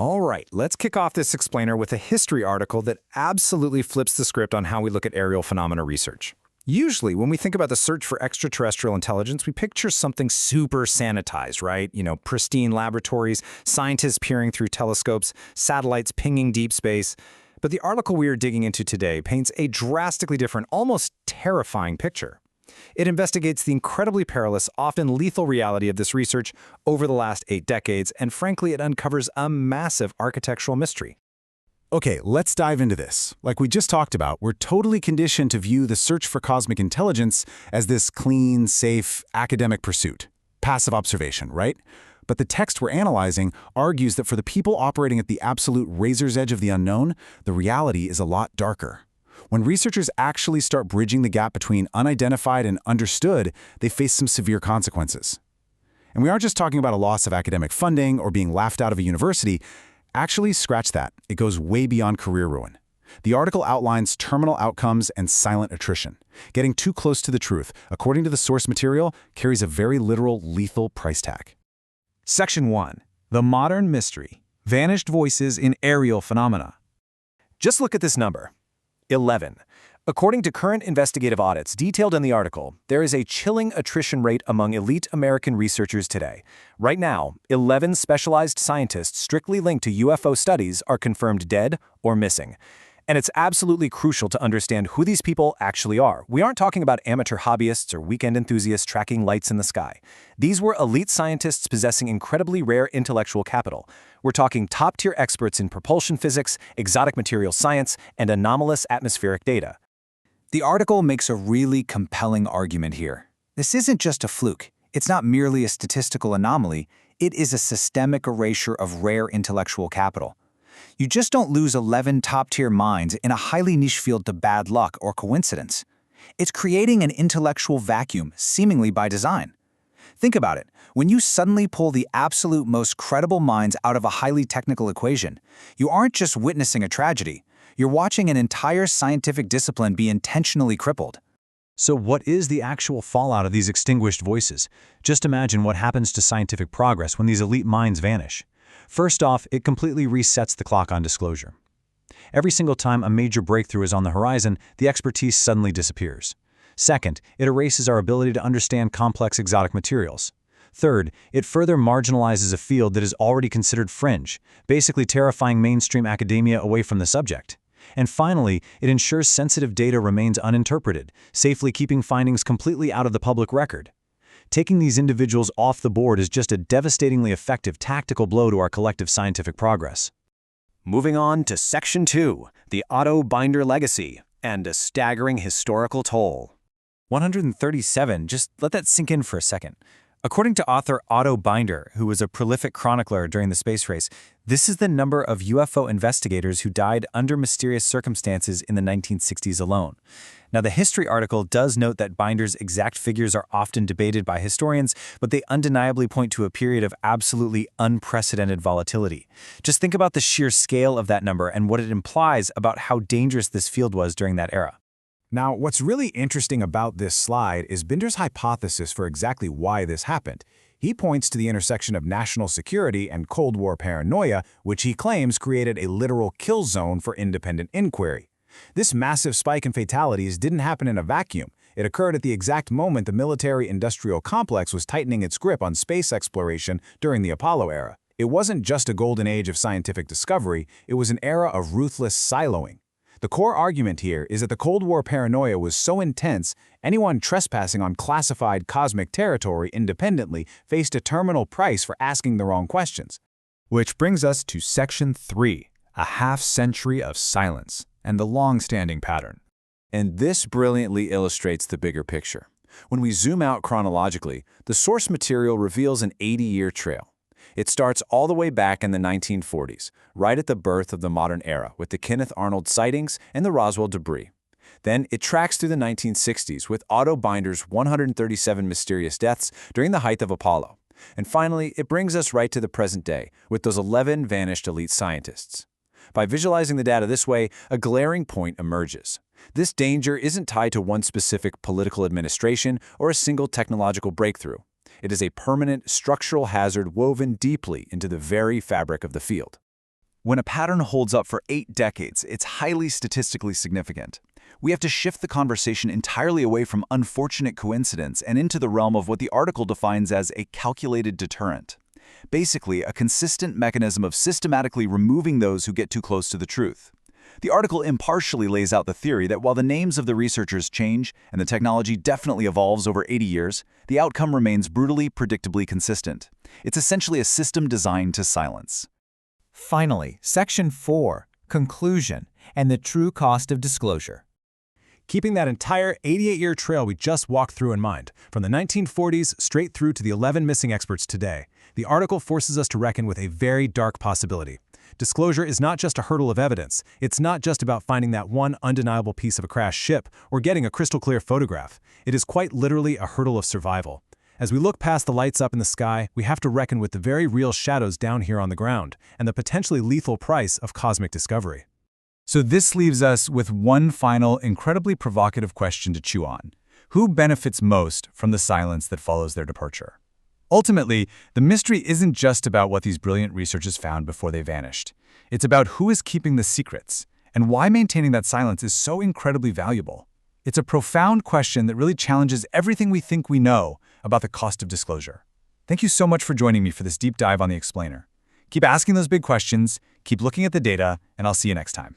All right, let's kick off this explainer with a history article that absolutely flips the script on how we look at aerial phenomena research. Usually, when we think about the search for extraterrestrial intelligence, we picture something super sanitized, right? Pristine laboratories, scientists peering through telescopes, satellites pinging deep space. But the article we are digging into today paints a drastically different, almost terrifying picture. It investigates the incredibly perilous, often lethal reality of this research over the last 8 decades, and frankly, it uncovers a massive architectural mystery. Okay, let's dive into this. Like we just talked about, we're totally conditioned to view the search for cosmic intelligence as this clean, safe, academic pursuit. Passive observation, right? But the text we're analyzing argues that for the people operating at the absolute razor's edge of the unknown, the reality is a lot darker. When researchers actually start bridging the gap between unidentified and understood, they face some severe consequences. And we aren't just talking about a loss of academic funding or being laughed out of a university. Actually, scratch that. It goes way beyond career ruin. The article outlines terminal outcomes and silent attrition. Getting too close to the truth, according to the source material, carries a very literal, lethal price tag. Section 1. The Modern Mystery. Vanished Voices in Aerial Phenomena. Just look at this number. 11. According to current investigative audits detailed in the article, there is a chilling attrition rate among elite American researchers today. Right now, 11 specialized scientists strictly linked to UFO studies are confirmed dead or missing. And it's absolutely crucial to understand who these people actually are. We aren't talking about amateur hobbyists or weekend enthusiasts tracking lights in the sky. These were elite scientists possessing incredibly rare intellectual capital. We're talking top-tier experts in propulsion physics, exotic material science, and anomalous atmospheric data. The article makes a really compelling argument here. This isn't just a fluke. It's not merely a statistical anomaly. It is a systemic erasure of rare intellectual capital. You just don't lose 11 top-tier minds in a highly niche field to bad luck or coincidence. It's creating an intellectual vacuum, seemingly by design. Think about it. When you suddenly pull the absolute most credible minds out of a highly technical equation, you aren't just witnessing a tragedy. You're watching an entire scientific discipline be intentionally crippled. So what is the actual fallout of these extinguished voices? Just imagine what happens to scientific progress when these elite minds vanish. First off, it completely resets the clock on disclosure. Every single time a major breakthrough is on the horizon, the expertise suddenly disappears. Second, it erases our ability to understand complex exotic materials. Third, it further marginalizes a field that is already considered fringe, basically terrifying mainstream academia away from the subject. And finally, it ensures sensitive data remains uninterpreted, safely keeping findings completely out of the public record. Taking these individuals off the board is just a devastatingly effective tactical blow to our collective scientific progress. Moving on to Section 2, the Otto Binder Legacy, and a staggering historical toll. 137, just let that sink in for a second. According to author Otto Binder, who was a prolific chronicler during the space race, this is the number of UFO investigators who died under mysterious circumstances in the 1960s alone. Now, the history article does note that Binder's exact figures are often debated by historians, but they undeniably point to a period of absolutely unprecedented volatility. Just think about the sheer scale of that number and what it implies about how dangerous this field was during that era. Now, what's really interesting about this slide is Binder's hypothesis for exactly why this happened. He points to the intersection of national security and Cold War paranoia, which he claims created a literal kill zone for independent inquiry. This massive spike in fatalities didn't happen in a vacuum. It occurred at the exact moment the military-industrial complex was tightening its grip on space exploration during the Apollo era. It wasn't just a golden age of scientific discovery, it was an era of ruthless siloing. The core argument here is that the Cold War paranoia was so intense, anyone trespassing on classified cosmic territory independently faced a terminal price for asking the wrong questions. Which brings us to Section 3, a half-century of silence, and the long-standing pattern. And this brilliantly illustrates the bigger picture. When we zoom out chronologically, the source material reveals an 80-year trail. It starts all the way back in the 1940s, right at the birth of the modern era, with the Kenneth Arnold sightings and the Roswell debris. Then it tracks through the 1960s with Otto Binder's 137 mysterious deaths during the height of Apollo. And finally, it brings us right to the present day, with those 11 vanished elite scientists. By visualizing the data this way, a glaring point emerges. This danger isn't tied to one specific political administration or a single technological breakthrough. It is a permanent structural hazard woven deeply into the very fabric of the field. When a pattern holds up for 8 decades, it's highly statistically significant. We have to shift the conversation entirely away from unfortunate coincidence and into the realm of what the article defines as a calculated deterrent. Basically, a consistent mechanism of systematically removing those who get too close to the truth. The article impartially lays out the theory that while the names of the researchers change and the technology definitely evolves over 80 years, the outcome remains brutally, predictably consistent. It's essentially a system designed to silence. Finally, Section 4, Conclusion, and the true cost of disclosure. Keeping that entire 88-year trail we just walked through in mind, from the 1940s straight through to the 11 missing experts today, the article forces us to reckon with a very dark possibility. Disclosure is not just a hurdle of evidence. It's not just about finding that one undeniable piece of a crashed ship or getting a crystal-clear photograph. It is quite literally a hurdle of survival. As we look past the lights up in the sky, we have to reckon with the very real shadows down here on the ground and the potentially lethal price of cosmic discovery. So this leaves us with one final, incredibly provocative question to chew on. Who benefits most from the silence that follows their departure? Ultimately, the mystery isn't just about what these brilliant researchers found before they vanished. It's about who is keeping the secrets and why maintaining that silence is so incredibly valuable. It's a profound question that really challenges everything we think we know about the cost of disclosure. Thank you so much for joining me for this deep dive on The Explainer. Keep asking those big questions, keep looking at the data, and I'll see you next time.